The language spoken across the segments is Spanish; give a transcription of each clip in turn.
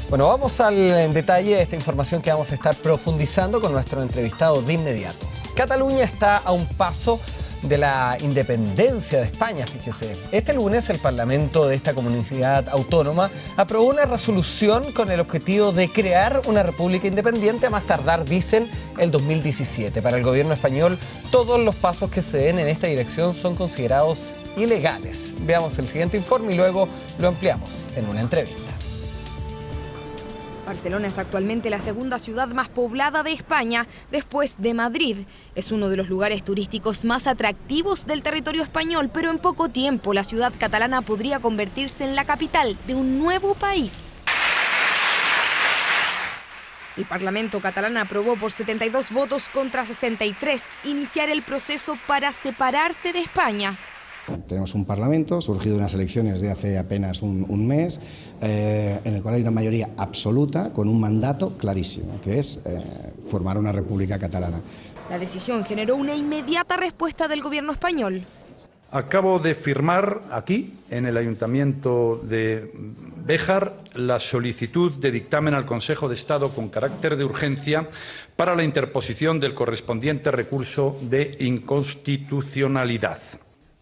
Bueno, vamos al detalle de esta información que vamos a estar profundizando con nuestro entrevistado de inmediato. Cataluña está a un paso de la independencia de España, fíjese. Este lunes el Parlamento de esta comunidad autónoma aprobó una resolución con el objetivo de crear una república independiente a más tardar, dicen, el 2017. Para el gobierno español, todos los pasos que se den en esta dirección son considerados ilegales. Veamos el siguiente informe y luego lo ampliamos en una entrevista. Barcelona es actualmente la segunda ciudad más poblada de España, después de Madrid. Es uno de los lugares turísticos más atractivos del territorio español, pero en poco tiempo la ciudad catalana podría convertirse en la capital de un nuevo país. El Parlamento catalán aprobó por 72 votos contra 63 iniciar el proceso para separarse de España. Tenemos un Parlamento surgido de unas elecciones de hace apenas un mes, en el cual hay una mayoría absoluta con un mandato clarísimo, que es formar una república catalana. La decisión generó una inmediata respuesta del gobierno español. Acabo de firmar aquí, en el Ayuntamiento de Béjar, la solicitud de dictamen al Consejo de Estado con carácter de urgencia para la interposición del correspondiente recurso de inconstitucionalidad.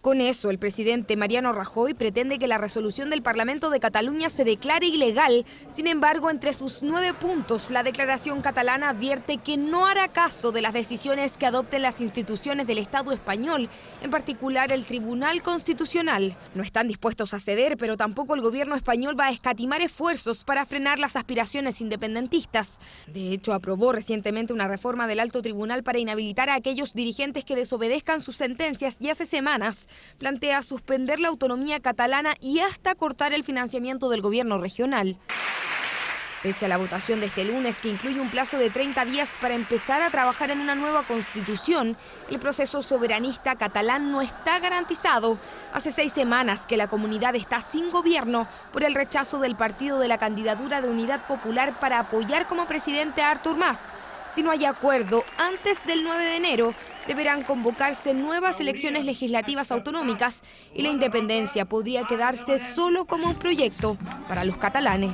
Con eso, el presidente Mariano Rajoy pretende que la resolución del Parlamento de Cataluña se declare ilegal. Sin embargo, entre sus 9 puntos, la declaración catalana advierte que no hará caso de las decisiones que adopten las instituciones del Estado español, en particular el Tribunal Constitucional. No están dispuestos a ceder, pero tampoco el gobierno español va a escatimar esfuerzos para frenar las aspiraciones independentistas. De hecho, aprobó recientemente una reforma del Alto Tribunal para inhabilitar a aquellos dirigentes que desobedezcan sus sentencias y hace semanas plantea suspender la autonomía catalana y hasta cortar el financiamiento del gobierno regional. Pese a la votación de este lunes, que incluye un plazo de 30 días para empezar a trabajar en una nueva constitución, el proceso soberanista catalán no está garantizado. Hace 6 semanas que la comunidad está sin gobierno por el rechazo del partido de la candidatura de Unidad Popular para apoyar como presidente a Artur Mas. Si no hay acuerdo, antes del 9 de enero deberán convocarse nuevas elecciones legislativas autonómicas y la independencia podría quedarse solo como un proyecto para los catalanes.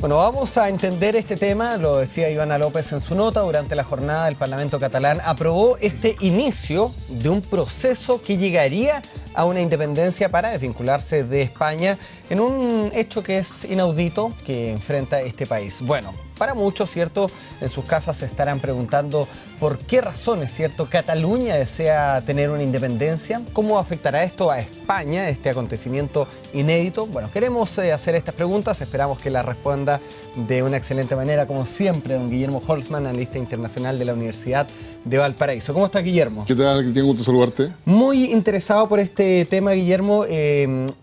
Bueno, vamos a entender este tema, lo decía Ivana López en su nota. Durante la jornada el Parlamento catalán aprobó este inicio de un proceso que llegaría a una independencia para desvincularse de España en un hecho que es inaudito que enfrenta este país. Bueno, para muchos, ¿cierto?, en sus casas se estarán preguntando por qué razones, ¿cierto?, Cataluña desea tener una independencia. ¿Cómo afectará esto a España, este acontecimiento inédito? Bueno, queremos hacer estas preguntas, esperamos que las responda de una excelente manera, como siempre, don Guillermo Holzman, analista internacional de la Universidad de Valparaíso. ¿Cómo está, Guillermo? ¿Qué tal, Cristian? Gusto saludarte. Muy interesado por este tema, Guillermo.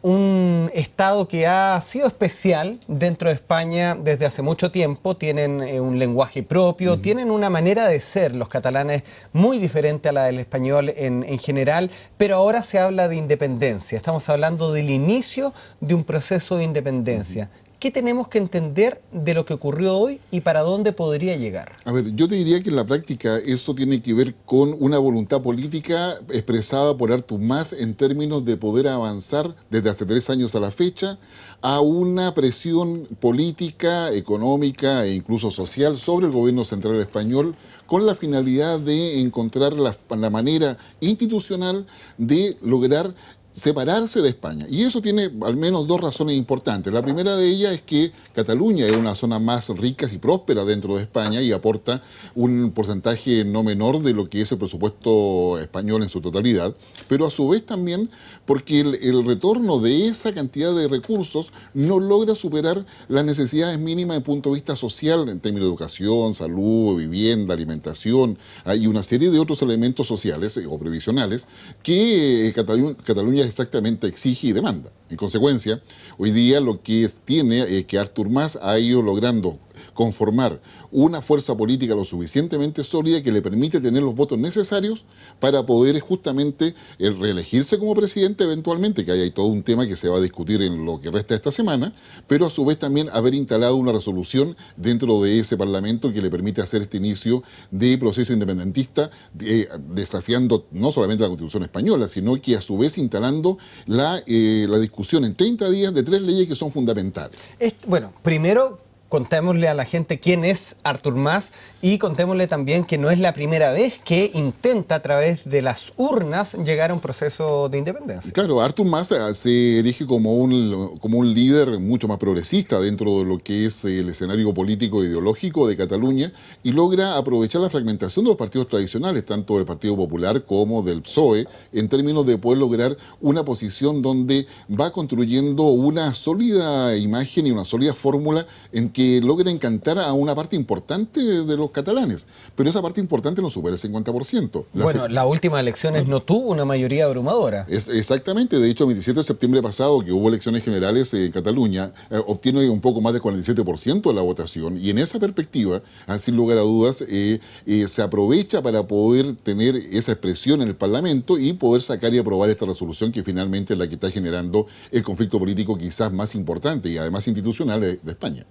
Un estado que ha sido especial dentro de España desde hace mucho tiempo. Tienen un lenguaje propio, tienen una manera de ser los catalanes muy diferente a la del español en general, pero ahora se habla de independencia. Estamos hablando del inicio de un proceso de independencia. ¿Qué tenemos que entender de lo que ocurrió hoy y para dónde podría llegar? A ver, yo te diría que en la práctica eso tiene que ver con una voluntad política expresada por Artur Mas en términos de poder avanzar desde hace 3 años a la fecha a una presión política, económica e incluso social sobre el gobierno central español con la finalidad de encontrar la manera institucional de lograr separarse de España. Y eso tiene al menos 2 razones importantes. La primera de ellas es que Cataluña es una zona más rica y próspera dentro de España y aporta un porcentaje no menor de lo que es el presupuesto español en su totalidad, pero a su vez también porque el retorno de esa cantidad de recursos no logra superar las necesidades mínimas desde el punto de vista social, en términos de educación, salud, vivienda, alimentación, hay una serie de otros elementos sociales o previsionales que Cataluña exactamente exige y demanda. En consecuencia, hoy día lo que tiene es que Artur Mas ha ido logrando conformar una fuerza política lo suficientemente sólida que le permite tener los votos necesarios para poder justamente reelegirse como presidente eventualmente, que hay todo un tema que se va a discutir en lo que resta de esta semana, pero a su vez también haber instalado una resolución dentro de ese Parlamento que le permite hacer este inicio de proceso independentista, desafiando no solamente la Constitución española, sino que a su vez instalando la discusión en 30 días de 3 leyes que son fundamentales. Bueno, primero contémosle a la gente quién es Artur Mas y contémosle también que no es la primera vez que intenta a través de las urnas llegar a un proceso de independencia. Claro, Artur Mas se erige como un líder mucho más progresista dentro de lo que es el escenario político e ideológico de Cataluña y logra aprovechar la fragmentación de los partidos tradicionales, tanto del Partido Popular como del PSOE, en términos de poder lograr una posición donde va construyendo una sólida imagen y una sólida fórmula en que logra encantar a una parte importante de los catalanes, pero esa parte importante no supera el 50%. Las últimas elecciones no tuvo una mayoría abrumadora. Exactamente, de hecho el 27 de septiembre pasado, que hubo elecciones generales en Cataluña, obtiene un poco más del 47% de la votación, y en esa perspectiva, sin lugar a dudas, se aprovecha para poder tener esa expresión en el Parlamento y poder sacar y aprobar esta resolución que finalmente es la que está generando el conflicto político quizás más importante y además institucional de España.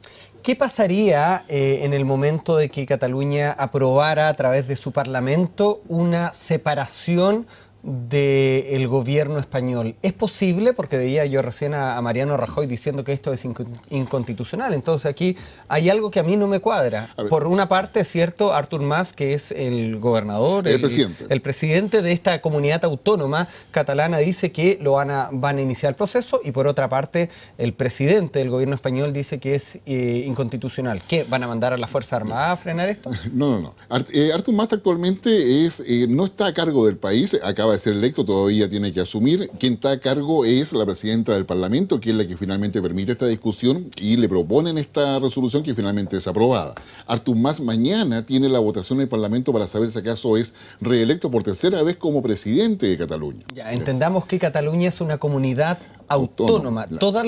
¿Qué pasaría en el momento de que Cataluña aprobara a través de su Parlamento una separación del gobierno español? ¿Es posible? Porque veía yo recién a Mariano Rajoy diciendo que esto es inconstitucional. Entonces aquí hay algo que a mí no me cuadra. Por una parte, es cierto, Artur Mas, que es el gobernador, el presidente de esta comunidad autónoma catalana, dice que van a iniciar el proceso, y por otra parte, el presidente del gobierno español dice que es inconstitucional. ¿Qué? ¿Van a mandar a la Fuerza Armada a frenar esto? No. Artur Mas actualmente no está a cargo del país, acaba de ser electo, todavía tiene que asumir. Quien está a cargo es la presidenta del Parlamento, que es la que finalmente permite esta discusión y le proponen esta resolución que finalmente es aprobada. Artur Mas mañana tiene la votación en el Parlamento para saber si acaso es reelecto por tercera vez como presidente de Cataluña. Ya, entendamos que Cataluña es una comunidad autónoma. ¿Todas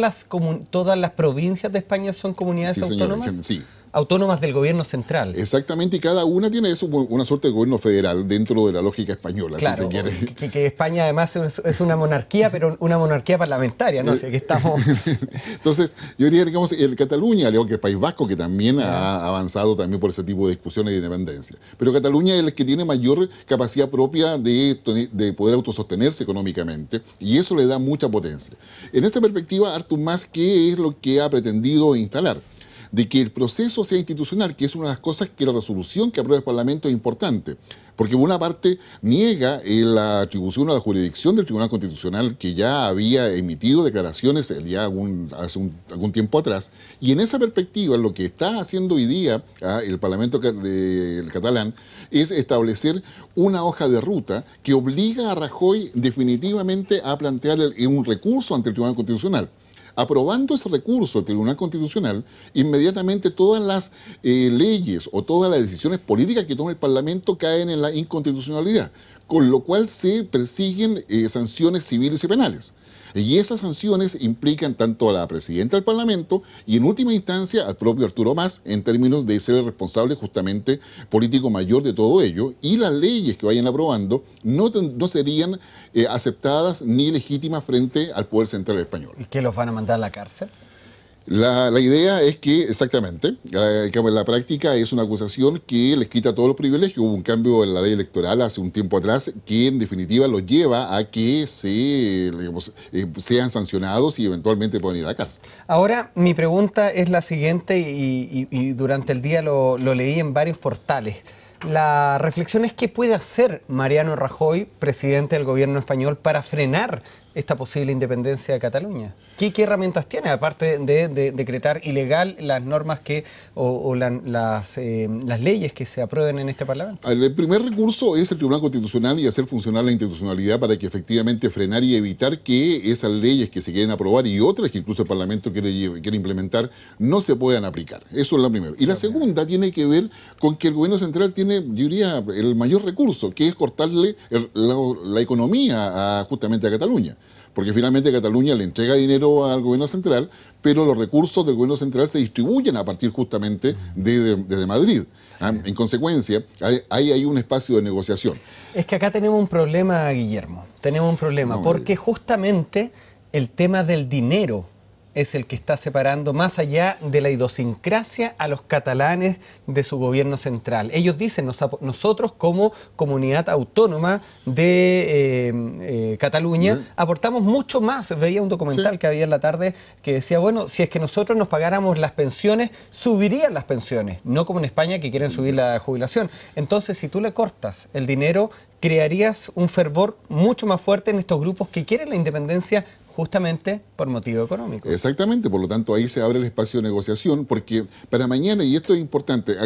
las provincias de España son comunidades autónomas? Sí. Autónomas del gobierno central. Exactamente, y cada una tiene una suerte de gobierno federal dentro de la lógica española, claro, si se quiere. Que España además es una monarquía, pero una monarquía parlamentaria, ¿no? Así que estamos... Entonces, yo diría, digamos, el Cataluña, que el País Vasco, que también ha avanzado también por ese tipo de discusiones de independencia. Pero Cataluña es el que tiene mayor capacidad propia de poder autosostenerse económicamente, y eso le da mucha potencia. En esta perspectiva, Artur Mas, ¿qué es lo que ha pretendido instalar? De que el proceso sea institucional, que es una de las cosas que la resolución que aprueba el Parlamento es importante, porque por una parte niega la atribución a la jurisdicción del Tribunal Constitucional, que ya había emitido declaraciones ya hace algún tiempo atrás, y en esa perspectiva lo que está haciendo hoy día el Parlamento del catalán es establecer una hoja de ruta que obliga a Rajoy definitivamente a plantear un recurso ante el Tribunal Constitucional. Aprobando ese recurso al Tribunal Constitucional, inmediatamente todas las leyes o todas las decisiones políticas que toma el Parlamento caen en la inconstitucionalidad, con lo cual se persiguen sanciones civiles y penales. Y esas sanciones implican tanto a la presidenta del Parlamento y en última instancia al propio Arturo Mas, en términos de ser el responsable justamente político mayor de todo ello, y las leyes que vayan aprobando no serían aceptadas ni legítimas frente al Poder Central español. ¿Y qué los van a mandar a la cárcel? La idea es que, exactamente, en la práctica es una acusación que les quita todos los privilegios. Hubo un cambio en la ley electoral hace un tiempo atrás que en definitiva los lleva a que sean sancionados y eventualmente puedan ir a la cárcel. Ahora, mi pregunta es la siguiente y durante el día lo leí en varios portales. La reflexión es qué puede hacer Mariano Rajoy, presidente del gobierno español, para frenar esta posible independencia de Cataluña. ¿Qué herramientas tiene, aparte de decretar ilegal las normas las leyes que se aprueben en este Parlamento? El primer recurso es el Tribunal Constitucional y hacer funcionar la institucionalidad para que efectivamente frenar y evitar que esas leyes que se quieren aprobar y otras que incluso el Parlamento quiere implementar no se puedan aplicar. Eso es la primera. Y la segunda tiene que ver con que el gobierno central tiene, yo diría, el mayor recurso, que es cortarle la economía justamente a Cataluña. porque finalmente Cataluña le entrega dinero al gobierno central, pero los recursos del gobierno central se distribuyen a partir justamente de Madrid. En consecuencia, hay un espacio de negociación. Es que acá tenemos un problema, Guillermo, tenemos un problema, porque justamente el tema del dinero es el que está separando más allá de la idiosincrasia a los catalanes de su gobierno central. Ellos dicen, nosotros como comunidad autónoma de Cataluña aportamos mucho más. Veía un documental que había en la tarde que decía, bueno, si es que nosotros nos pagáramos las pensiones, subirían las pensiones, no como en España que quieren subir la jubilación. Entonces, si tú le cortas el dinero, crearías un fervor mucho más fuerte en estos grupos que quieren la independencia justamente por motivo económico. Exactamente, por lo tanto ahí se abre el espacio de negociación, porque para mañana, y esto es importante,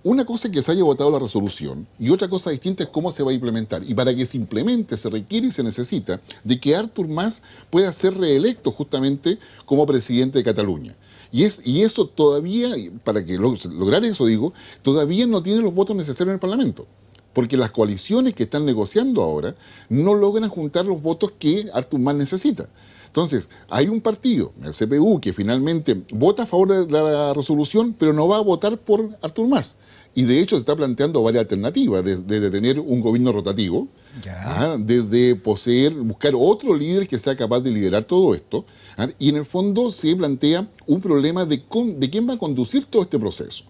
una cosa es que se haya votado la resolución y otra cosa distinta es cómo se va a implementar. Y para que se implemente se requiere y se necesita de que Artur Mas pueda ser reelecto justamente como presidente de Cataluña. Y eso todavía, para que lograr eso digo, todavía no tiene los votos necesarios en el Parlamento. Porque las coaliciones que están negociando ahora no logran juntar los votos que Artur Mas necesita. Entonces, hay un partido, el CPU, que finalmente vota a favor de la resolución, pero no va a votar por Artur Mas. Y de hecho se está planteando varias alternativas, desde tener un gobierno rotativo, desde buscar otro líder que sea capaz de liderar todo esto, y en el fondo se plantea un problema de quién va a conducir todo este proceso.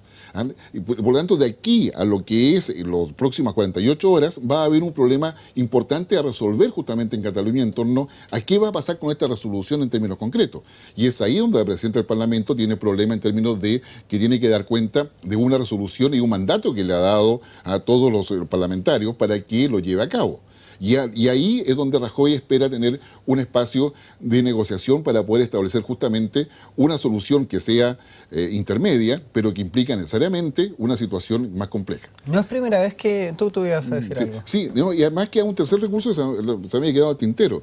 Y por lo tanto, de aquí a lo que es las próximas 48 horas, va a haber un problema importante a resolver justamente en Cataluña en torno a qué va a pasar con esta resolución en términos concretos. Y es ahí donde la presidenta del Parlamento tiene problema en términos de que tiene que dar cuenta de una resolución y un mandato que le ha dado a todos los parlamentarios para que lo lleve a cabo. Y ahí es donde Rajoy espera tener un espacio de negociación para poder establecer justamente una solución que sea intermedia, pero que implica necesariamente una situación más compleja. No es primera vez que tú ibas a decir algo. Sí, y además que hay un tercer recurso que se me había quedado al tintero.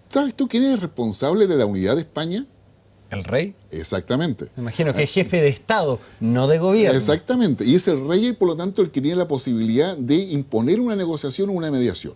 ¿Sabes tú quién es responsable de la unidad de España? ¿El rey? Exactamente. Me imagino que es jefe de Estado, no de gobierno. Exactamente, y es el rey y por lo tanto el que tiene la posibilidad de imponer una negociación o una mediación.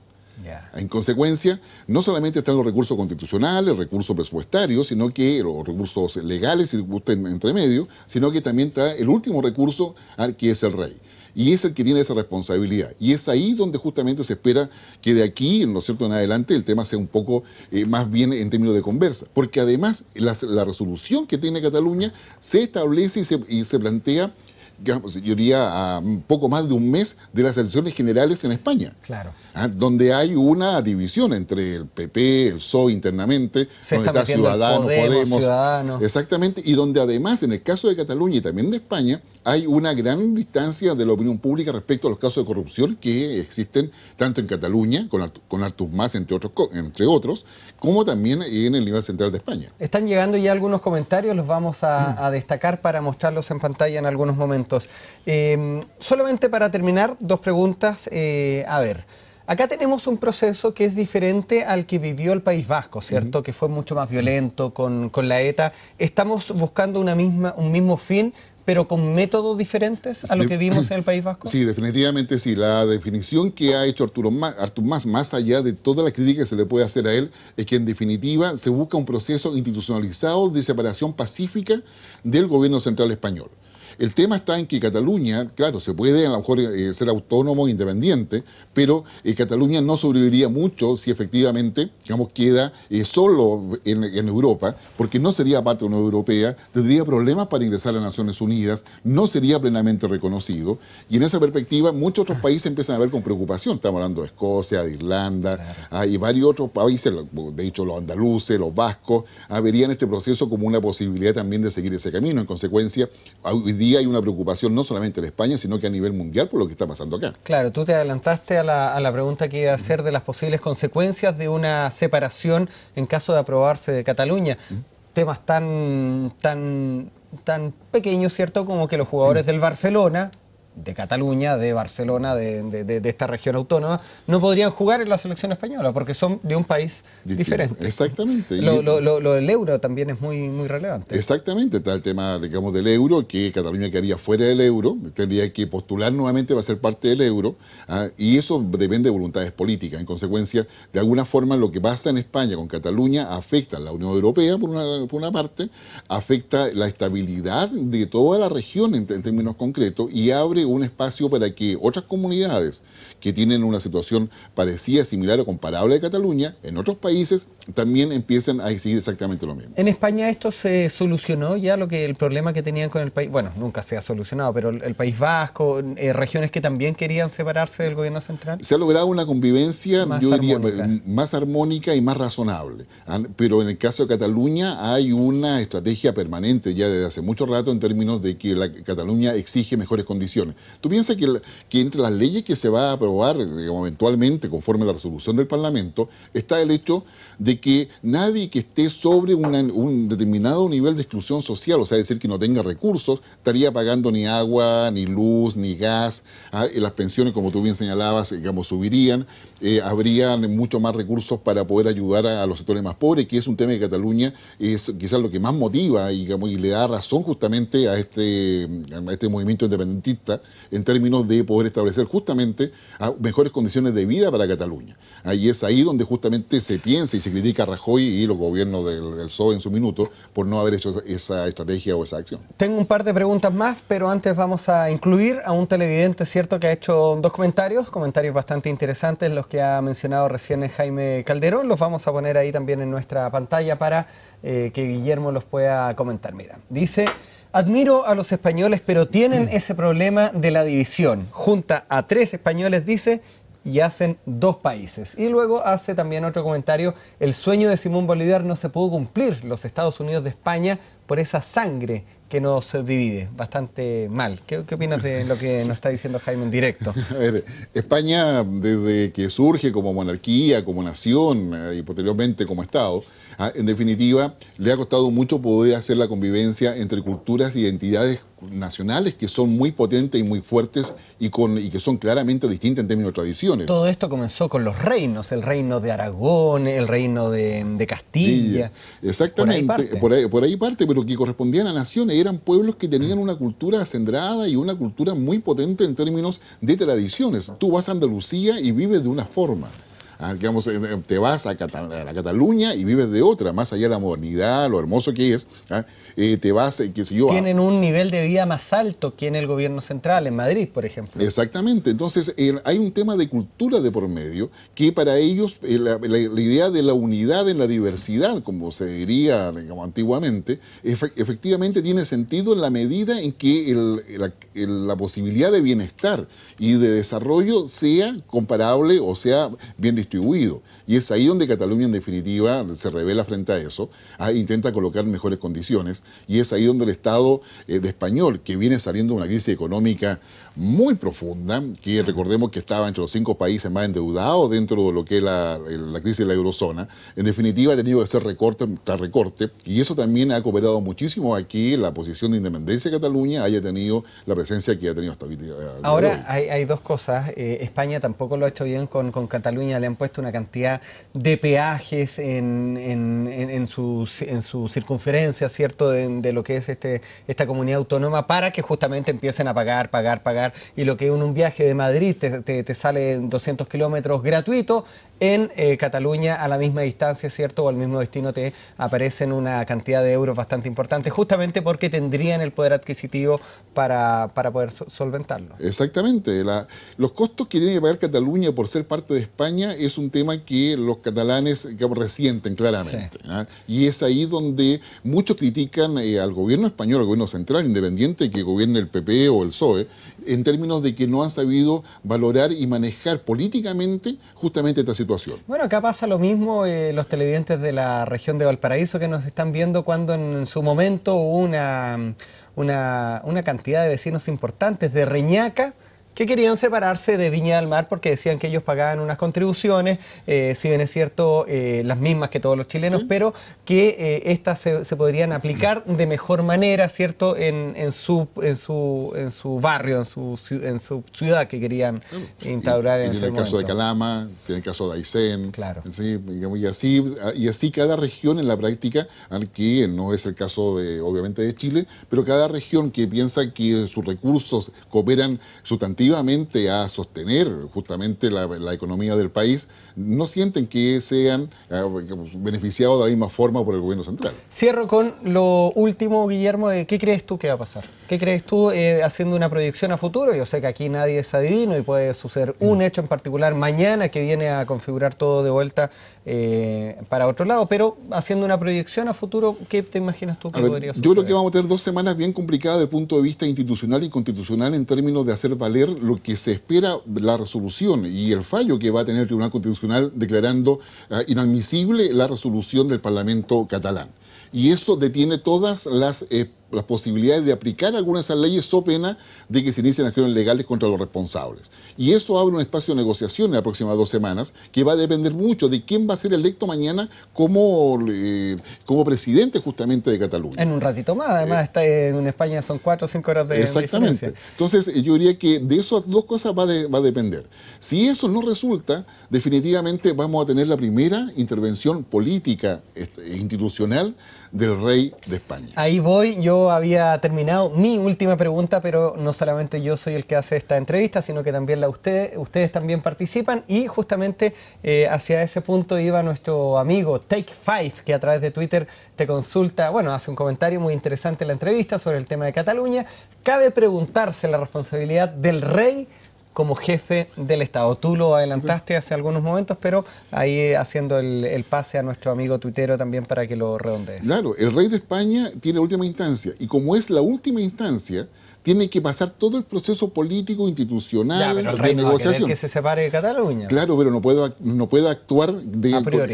En consecuencia, no solamente están los recursos constitucionales, recursos presupuestarios, sino que los recursos legales, si gusten, entre medio, sino que también está el último recurso, que es el rey. Y es el que tiene esa responsabilidad. Y es ahí donde justamente se espera que de aquí, ¿no es cierto?, en adelante, el tema sea un poco más bien en términos de conversa. Porque además, la resolución que tiene Cataluña se establece y se plantea, digamos, yo diría a poco más de un mes de las elecciones generales en España. Claro. Donde hay una división entre el PP, el PSOE internamente, donde está Ciudadanos, Podemos. Exactamente, y donde además, en el caso de Cataluña y también de España, hay una gran distancia de la opinión pública respecto a los casos de corrupción que existen tanto en Cataluña, con Artur Mas, entre otros, como también en el nivel central de España. Están llegando ya algunos comentarios, los vamos a destacar para mostrarlos en pantalla en algunos momentos. Solamente para terminar, dos preguntas. A ver, acá tenemos un proceso que es diferente al que vivió el País Vasco, ¿cierto? Que fue mucho más violento con la ETA. ¿Estamos buscando un mismo fin, pero con métodos diferentes a lo que vimos en el País Vasco? Sí, definitivamente sí. La definición que ha hecho Artur Mas, más allá de toda la crítica que se le puede hacer a él, es que en definitiva se busca un proceso institucionalizado de separación pacífica del gobierno central español. El tema está en que Cataluña, claro, se puede a lo mejor ser autónomo, independiente, pero Cataluña no sobreviviría mucho si efectivamente, digamos, queda solo en Europa, porque no sería parte de la Unión Europea, tendría problemas para ingresar a las Naciones Unidas, no sería plenamente reconocido, y en esa perspectiva muchos otros países empiezan a ver con preocupación. Estamos hablando de Escocia, de Irlanda, y varios otros países, de hecho los andaluces, los vascos, verían este proceso como una posibilidad también de seguir ese camino. En consecuencia, hoy día hay una preocupación no solamente en España, sino que a nivel mundial por lo que está pasando acá. Claro, tú te adelantaste a la pregunta que iba a hacer de las posibles consecuencias de una separación en caso de aprobarse de Cataluña. Temas tan pequeños, ¿cierto?, como que los jugadores del Barcelona de Cataluña, de Barcelona, de esta región autónoma, no podrían jugar en la selección española porque son de un país diferente. Exactamente. Lo del euro también es muy relevante. Exactamente, está el tema, digamos, del euro, que Cataluña quedaría fuera del euro, tendría que postular nuevamente para ser parte del euro, y eso depende de voluntades políticas. En consecuencia, de alguna forma, lo que pasa en España con Cataluña afecta a la Unión Europea, por una parte, afecta la estabilidad de toda la región en términos concretos, y abre un espacio para que otras comunidades que tienen una situación parecida, similar o comparable a Cataluña, en otros países, también empiecen a exigir exactamente lo mismo. En España esto se solucionó ya, el problema que tenían con el país, bueno, nunca se ha solucionado, pero el País Vasco, regiones que también querían separarse del gobierno central. Se ha logrado una convivencia, yo diría, armónica. más armónica y más razonable, pero en el caso de Cataluña hay una estrategia permanente ya desde hace mucho rato en términos de que Cataluña exige mejores condiciones. Tú piensas que entre las leyes que se va a aprobar, digamos, eventualmente, conforme a la resolución del Parlamento, está el hecho de que nadie que esté sobre un determinado nivel de exclusión social, o sea, decir que no tenga recursos, estaría pagando ni agua, ni luz, ni gas, las pensiones, como tú bien señalabas, digamos, subirían, habrían mucho más recursos para poder ayudar a los sectores más pobres, que es un tema que Cataluña es quizás lo que más motiva y le da razón justamente a este movimiento independentista en términos de poder establecer justamente mejores condiciones de vida para Cataluña. Y es ahí donde justamente se piensa y se critica a Rajoy y los gobiernos del PSOE en su minuto por no haber hecho esa estrategia o esa acción. Tengo un par de preguntas más, pero antes vamos a incluir a un televidente, ¿cierto?, que ha hecho dos comentarios bastante interesantes, los que ha mencionado recién Jaime Calderón. Los vamos a poner ahí también en nuestra pantalla para que Guillermo los pueda comentar. Mira, dice: admiro a los españoles, pero tienen ese problema de la división. Junta a 3 españoles, dice, y hacen 2 países. Y luego hace también otro comentario: el sueño de Simón Bolívar no se pudo cumplir, los Estados Unidos de España, por esa sangre que nos divide. Bastante mal. ¿Qué opinas de lo que nos está diciendo Jaime en directo? A ver, España, desde que surge como monarquía, como nación y posteriormente como Estado, en definitiva, le ha costado mucho poder hacer la convivencia entre culturas y identidades nacionales que son muy potentes y muy fuertes y que son claramente distintas en términos de tradiciones. Todo esto comenzó con los reinos, el reino de Aragón, el reino de Castilla. Exactamente, por ahí parte, pero que correspondían a naciones, eran pueblos que tenían una cultura acendrada y una cultura muy potente en términos de tradiciones. Tú vas a Andalucía y vives de una forma. Digamos, te vas a la Cataluña y vives de otra, más allá de la modernidad, lo hermoso que es, te vas, qué sé yo... Tienen un nivel de vida más alto que en el gobierno central, en Madrid, por ejemplo. Exactamente, entonces hay un tema de cultura de por medio, que para ellos la idea de la unidad en la diversidad, como se diría, digamos, antiguamente, efectivamente tiene sentido en la medida en que la posibilidad de bienestar y de desarrollo sea comparable o sea bien distribuido. Y es ahí donde Cataluña en definitiva se revela frente a eso, intenta colocar mejores condiciones, y es ahí donde el Estado de español, que viene saliendo de una crisis económica muy profunda, que recordemos que estaba entre los 5 países más endeudados dentro de lo que es la crisis de la eurozona, en definitiva ha tenido que hacer recorte tras recorte, y eso también ha cooperado muchísimo a que la posición de independencia de Cataluña haya tenido la presencia que ha tenido hasta hoy. Ahora hay dos cosas. España tampoco lo ha hecho bien con Cataluña, le han puesto una cantidad de peajes en su circunferencia, ¿cierto?, de lo que es esta comunidad autónoma, para que justamente empiecen a pagar, y lo que en un viaje de Madrid te sale 200 kilómetros gratuito, en Cataluña a la misma distancia, ¿cierto?, o al mismo destino te aparecen una cantidad de euros bastante importante, justamente porque tendrían el poder adquisitivo para poder solventarlo. Exactamente. Los costos que tiene que pagar Cataluña por ser parte de España es un tema que los catalanes resienten claramente. Sí. Y es ahí donde muchos critican al gobierno español, al gobierno central, independiente que gobierne el PP o el PSOE, en términos de que no han sabido valorar y manejar políticamente justamente esta situación. Bueno, acá pasa lo mismo, los televidentes de la región de Valparaíso que nos están viendo, cuando en su momento hubo una cantidad de vecinos importantes de Reñaca que querían separarse de Viña del Mar porque decían que ellos pagaban unas contribuciones, si bien es cierto, las mismas que todos los chilenos, pero que estas se podrían aplicar de mejor manera, ¿cierto?, en su barrio, en su ciudad que querían instaurar en ese momento. Tiene el caso de Calama, tiene el caso de Aysén, claro. ¿sí? Y así cada región en la práctica, que no es el caso obviamente de Chile, pero cada región que piensa que sus recursos cooperan sustantivamente a sostener justamente la economía del país, no sienten que sean beneficiados de la misma forma por el gobierno central. Cierro con lo último, Guillermo, ¿qué crees tú que va a pasar? ¿Qué crees tú haciendo una proyección a futuro? Yo sé que aquí nadie es adivino y puede suceder un hecho en particular mañana que viene a configurar todo de vuelta para otro lado, pero haciendo una proyección a futuro, ¿qué te imaginas tú que podría suceder? Yo creo que vamos a tener 2 semanas bien complicadas desde el punto de vista institucional y constitucional en términos de hacer valer lo que se espera la resolución y el fallo que va a tener el Tribunal Constitucional declarando inadmisible la resolución del Parlamento catalán. Y eso detiene todas las posibilidades de aplicar algunas de esas leyes so pena de que se inicien acciones legales contra los responsables. Y eso abre un espacio de negociación en las próximas 2 semanas que va a depender mucho de quién va a ser electo mañana como presidente justamente de Cataluña. En un ratito más, además está en España son 4 o 5 horas de exactamente. diferencia. Entonces yo diría que de esas 2 cosas va a depender. Si eso no resulta, definitivamente vamos a tener la primera intervención política institucional del rey de España. Ahí voy, yo había terminado mi última pregunta, pero no solamente yo soy el que hace esta entrevista, sino que también ustedes también participan, y justamente hacia ese punto iba nuestro amigo Take5, que a través de Twitter te consulta, bueno, hace un comentario muy interesante en la entrevista sobre el tema de Cataluña. Cabe preguntarse la responsabilidad del rey como jefe del Estado. Tú lo adelantaste hace algunos momentos, pero ahí haciendo el pase a nuestro amigo tuitero también para que lo redondees. Claro, el rey de España tiene última instancia, y como es la última instancia, tiene que pasar todo el proceso político, institucional, pero el rey de no negociación. va a querer que se separe de Cataluña. Claro, pero no puede actuar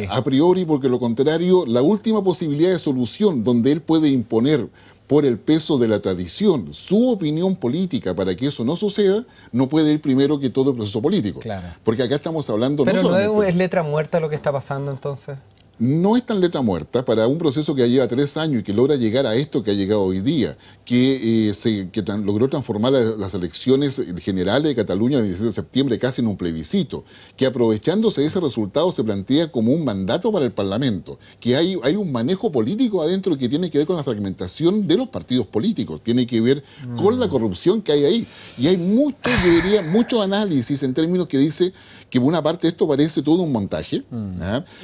a priori, porque lo contrario, la última posibilidad de solución donde él puede imponer por el peso de la tradición su opinión política para que eso no suceda, no puede ir primero que todo el proceso político. Claro. Porque acá estamos hablando... Pero no es letra muerta lo que está pasando entonces. No es tan letra muerta para un proceso que ya lleva 3 años y que logra llegar a esto que ha llegado hoy día, que logró transformar las elecciones generales de Cataluña el 17 de septiembre casi en un plebiscito, que aprovechándose de ese resultado se plantea como un mandato para el Parlamento, que hay un manejo político adentro que tiene que ver con la fragmentación de los partidos políticos, tiene que ver con la corrupción que hay ahí. Y hay mucho análisis en términos que dice que por una parte esto parece todo un montaje,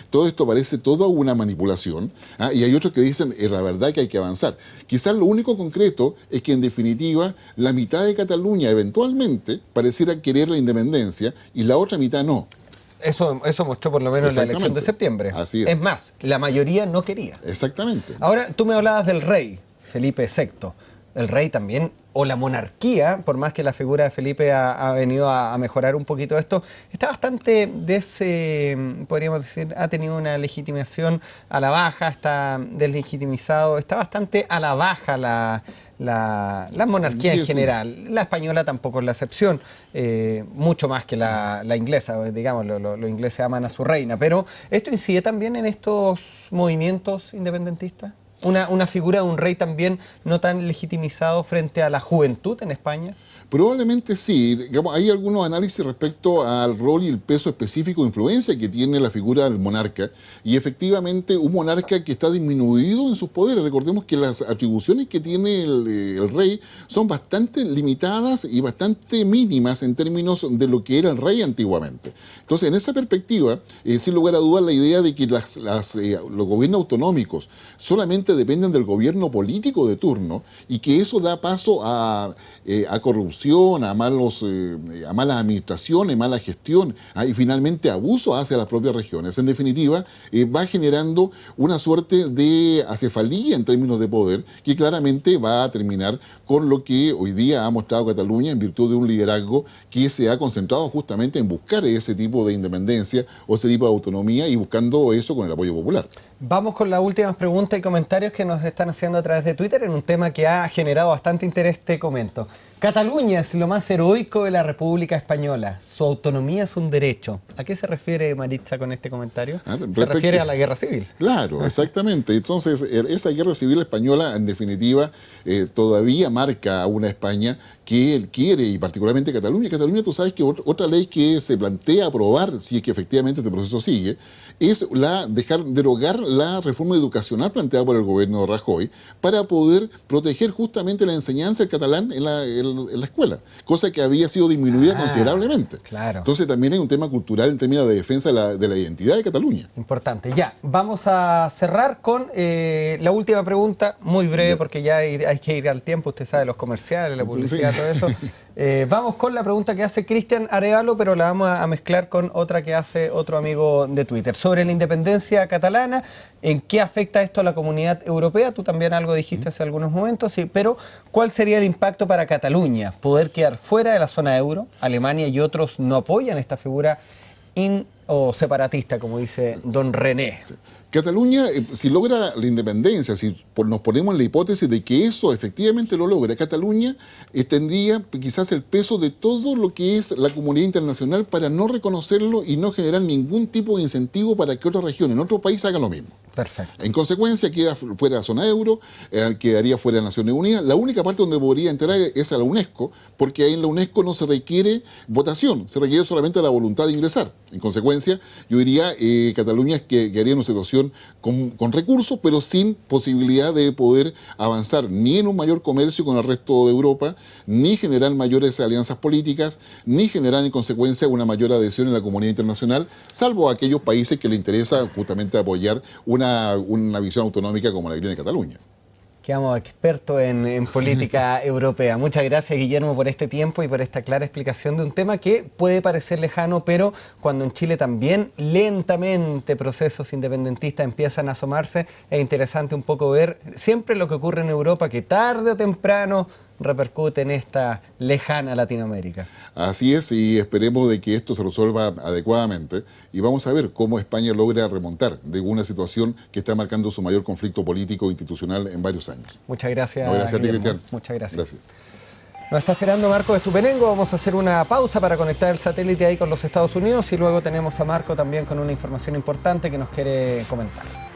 todo esto parece toda una manipulación, y hay otros que dicen, es la verdad que hay que avanzar. Quizás lo único concreto es que en definitiva la mitad de Cataluña eventualmente pareciera querer la independencia y la otra mitad no. Eso mostró por lo menos la elección de septiembre. Así es. Es más, la mayoría no quería. Exactamente. Ahora, tú me hablabas del rey, Felipe VI. El rey también, o la monarquía, por más que la figura de Felipe ha venido a mejorar un poquito esto, está bastante podríamos decir, ha tenido una legitimación a la baja, está deslegitimizado, está bastante a la baja la monarquía en general. La española tampoco es la excepción, mucho más que la inglesa, digamos, los ingleses aman a su reina, pero ¿esto incide también en estos movimientos independentistas? Una figura de un rey también no tan legitimizado frente a la juventud en España. Probablemente sí. Digamos, hay algunos análisis respecto al rol y el peso específico de influencia que tiene la figura del monarca, y efectivamente un monarca que está disminuido en sus poderes. Recordemos que las atribuciones que tiene el rey son bastante limitadas y bastante mínimas en términos de lo que era el rey antiguamente. Entonces, en esa perspectiva, sin lugar a dudas, la idea de que los gobiernos autonómicos solamente dependen del gobierno político de turno, y que eso da paso a corrupción, a mala administración, mala gestión, y finalmente abuso hacia las propias regiones. En definitiva, va generando una suerte de acefalía en términos de poder que claramente va a terminar con lo que hoy día ha mostrado Cataluña en virtud de un liderazgo que se ha concentrado justamente en buscar ese tipo de independencia o ese tipo de autonomía, y buscando eso con el apoyo popular. Vamos con las últimas preguntas y comentarios que nos están haciendo a través de Twitter en un tema que ha generado bastante interés. Te comento. Cataluña es lo más heroico de la República Española. Su autonomía es un derecho. ¿A qué se refiere Maritza con este comentario? Se refiere a la guerra civil. Claro, exactamente. Entonces, esa guerra civil española, en definitiva, todavía marca a una España que él quiere, y particularmente Cataluña. Cataluña, tú sabes que otra ley que se plantea aprobar, si es que efectivamente este proceso sigue, es derogar la reforma educacional planteada por el gobierno de Rajoy para poder proteger justamente la enseñanza del catalán en la escuela, cosa que había sido disminuida considerablemente. Claro. Entonces también hay un tema cultural en términos de defensa de la identidad de Cataluña. Importante. Ya, vamos a cerrar con la última pregunta, muy breve porque ya hay que ir al tiempo, usted sabe, los comerciales, la publicidad, todo eso. Vamos con la pregunta que hace Cristian Arevalo, pero la vamos a mezclar con otra que hace otro amigo de Twitter. Sobre la independencia catalana, ¿en qué afecta esto a la comunidad europea? Tú también algo dijiste hace algunos momentos, sí, pero ¿cuál sería el impacto para Cataluña? ¿Poder quedar fuera de la zona euro? Alemania y otros no apoyan esta figura o separatista, como dice don René. Cataluña, si logra la independencia, si nos ponemos en la hipótesis de que eso efectivamente lo logra, Cataluña tendría quizás el peso de todo lo que es la comunidad internacional para no reconocerlo y no generar ningún tipo de incentivo para que otra región en otro país haga lo mismo. Perfecto. En consecuencia, queda fuera de la zona euro, quedaría fuera de Naciones Unidas. La única parte donde podría entrar es a la UNESCO, porque ahí en la UNESCO no se requiere votación, se requiere solamente la voluntad de ingresar. En consecuencia, yo diría Cataluña quedaría en una situación con recursos, pero sin posibilidad de poder avanzar ni en un mayor comercio con el resto de Europa, ni generar mayores alianzas políticas, ni generar en consecuencia una mayor adhesión en la comunidad internacional, salvo a aquellos países que le interesa justamente apoyar una visión autonómica como la que tiene Cataluña. Quedamos expertos en política europea. Muchas gracias, Guillermo, por este tiempo y por esta clara explicación de un tema que puede parecer lejano, pero cuando en Chile también lentamente procesos independentistas empiezan a asomarse, es interesante un poco ver siempre lo que ocurre en Europa, que tarde o temprano repercute en esta lejana Latinoamérica. Así es, y esperemos de que esto se resuelva adecuadamente y vamos a ver cómo España logra remontar de una situación que está marcando su mayor conflicto político e institucional en varios años. Muchas gracias. No, gracias a ti, Cristian. Muchas gracias. Gracias. Nos está esperando Marco de Estupenengo, vamos a hacer una pausa para conectar el satélite ahí con los Estados Unidos y luego tenemos a Marco también con una información importante que nos quiere comentar.